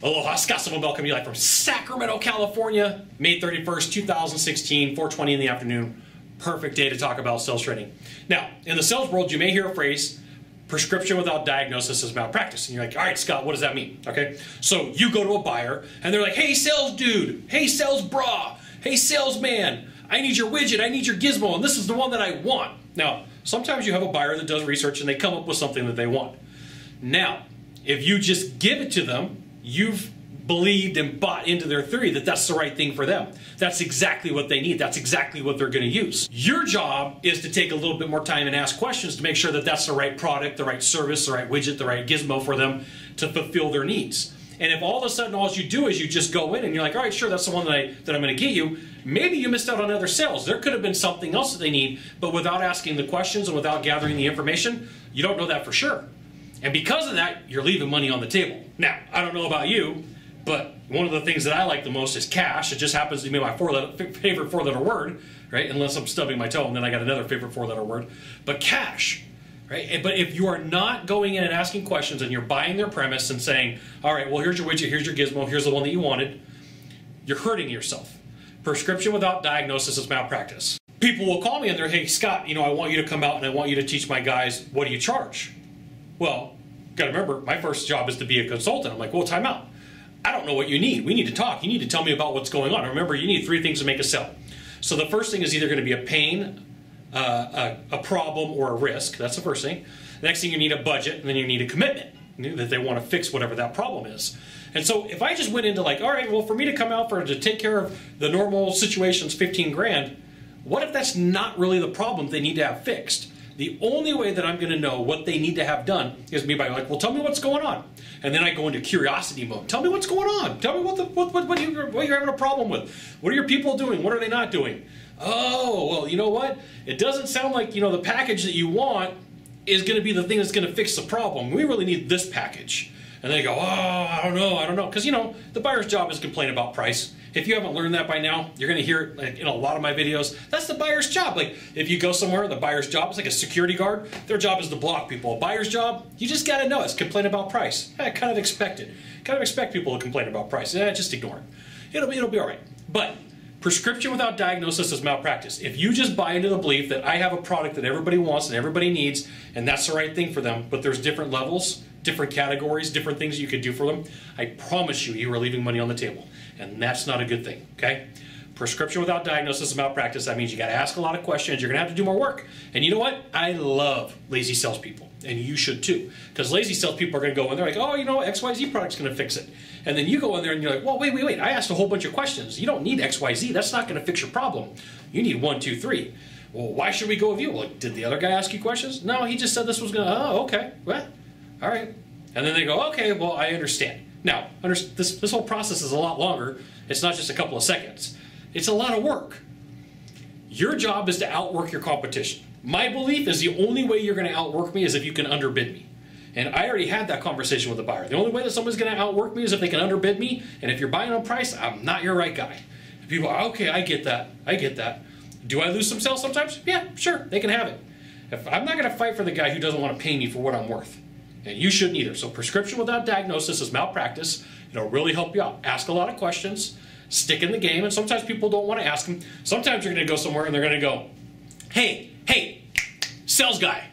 Aloha, Sylvan Bell coming to you live from Sacramento, California, May 31st, 2016, 4:20 in the afternoon. Perfect day to talk about sales training. Now, in the sales world, you may hear a phrase, prescription without diagnosis is malpractice. And you're like, all right, Scott, what does that mean? Okay, so you go to a buyer and they're like, hey, sales dude, hey, sales bra, hey, salesman, I need your widget, I need your gizmo, and this is the one that I want. Now, sometimes you have a buyer that does research and they come up with something that they want. Now, if you just give it to them, you've believed and bought into their theory that that's the right thing for them. That's exactly what they need. That's exactly what they're going to use. Your job is to take a little bit more time and ask questions to make sure that that's the right product, the right service, the right widget, the right gizmo for them to fulfill their needs. And if all of a sudden all you do is you just go in and you're like, all right, sure, that's the one that I'm going to get you, maybe you missed out on other sales. There could have been something else that they need, but without asking the questions and without gathering the information, you don't know that for sure. And because of that, you're leaving money on the table. Now, I don't know about you, but one of the things that I like the most is cash. It just happens to be my favorite four-letter word, right? Unless I'm stubbing my toe, and then I got another favorite four-letter word. But cash, right? But if you are not going in and asking questions and you're buying their premise and saying, all right, well, here's your widget, here's your gizmo, here's the one that you wanted, you're hurting yourself. Prescription without diagnosis is malpractice. People will call me and they're, hey, Scott, I want you to come out and I want you to teach my guys, what do you charge? Well, got to remember, my first job is to be a consultant. I'm like, well, time out. I don't know what you need. We need to talk. You need to tell me about what's going on. Remember, you need three things to make a sale. So the first thing is either going to be a pain, a problem, or a risk. That's the first thing. The next thing, you need a budget, and then you need a commitment that they want to fix whatever that problem is. And so if I just went into like, all right, well, for me to come out to take care of the normal situation's 15 grand, what if that's not really the problem they need to have fixed? The only way that I'm going to know what they need to have done is me by like, well, tell me what's going on. And then I go into curiosity mode. Tell me what's going on. Tell me what you're having a problem with. What are your people doing? What are they not doing? Oh, well, you know what? It doesn't sound like, the package that you want is going to be the thing that's going to fix the problem. We really need this package. And they go, oh, I don't know. Because, the buyer's job is to complain about price. If you haven't learned that by now, you're going to hear it in a lot of my videos. That's the buyer's job. Like, if you go somewhere, the buyer's job is like a security guard. Their job is to block people. A buyer's job, you just got to know it's complain about price. Kind of expect it. Kind of expect people to complain about price. Just ignore it. It'll be all right. But prescription without diagnosis is malpractice. If you just buy into the belief that I have a product that everybody wants and everybody needs, and that's the right thing for them, but there's different levels, different categories, different things you could do for them, I promise you are leaving money on the table. And that's not a good thing, okay? Prescription without diagnosis is malpractice. That means you got to ask a lot of questions. You're going to have to do more work. And you know what? I love lazy salespeople, and you should too. Because lazy salespeople are going to go in there like, oh, XYZ product's going to fix it. And then you go in there and you're like, well, wait. I asked a whole bunch of questions. You don't need XYZ. That's not going to fix your problem. You need 1, 2, 3. Well, why should we go with you? Well, did the other guy ask you questions? No, he just said this was going to, oh, okay. Well, all right. And then they go, okay, well, I understand. Now, this whole process is a lot longer. It's not just a couple of seconds. It's a lot of work. Your job is to outwork your competition. My belief is the only way you're going to outwork me is if you can underbid me. And I already had that conversation with the buyer. The only way that someone's going to outwork me is if they can underbid me. And if you're buying on price, I'm not your right guy. And people are, okay, I get that. I get that. Do I lose some sales sometimes? Yeah, sure, they can have it. I'm not going to fight for the guy who doesn't want to pay me for what I'm worth. And you shouldn't either. So prescription without diagnosis is malpractice. It'll really help you out. Ask a lot of questions. Stick in the game. And sometimes people don't want to ask them. Sometimes you're going to go somewhere and they're going to go, hey, sales guy,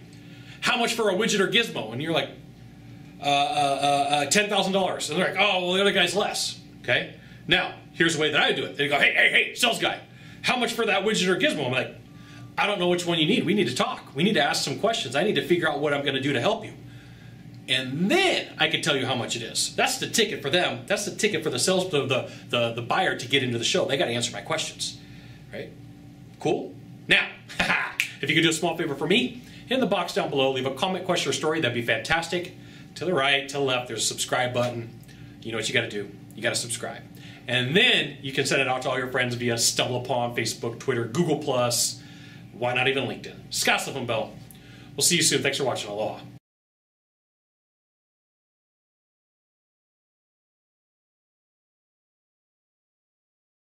how much for a widget or gizmo? And you're like, $10,000. And they're like, oh, well, the other guy's less. Okay? Now, here's the way that I do it. They go, hey, sales guy, how much for that widget or gizmo? I'm like, I don't know which one you need. We need to talk. We need to ask some questions. I need to figure out what I'm going to do to help you. And then I can tell you how much it is. That's the ticket for them. That's the ticket for the sales, the buyer to get into the show. They got to answer my questions, right? Cool. Now, if you could do a small favor for me, in the box down below, leave a comment, question, or story. That'd be fantastic. To the right, to the left, there's a subscribe button. You know what you got to do. You got to subscribe, and then you can send it out to all your friends via StumbleUpon, Facebook, Twitter, Google+. Why not even LinkedIn? Sylvan Bell. We'll see you soon. Thanks for watching. Aloha.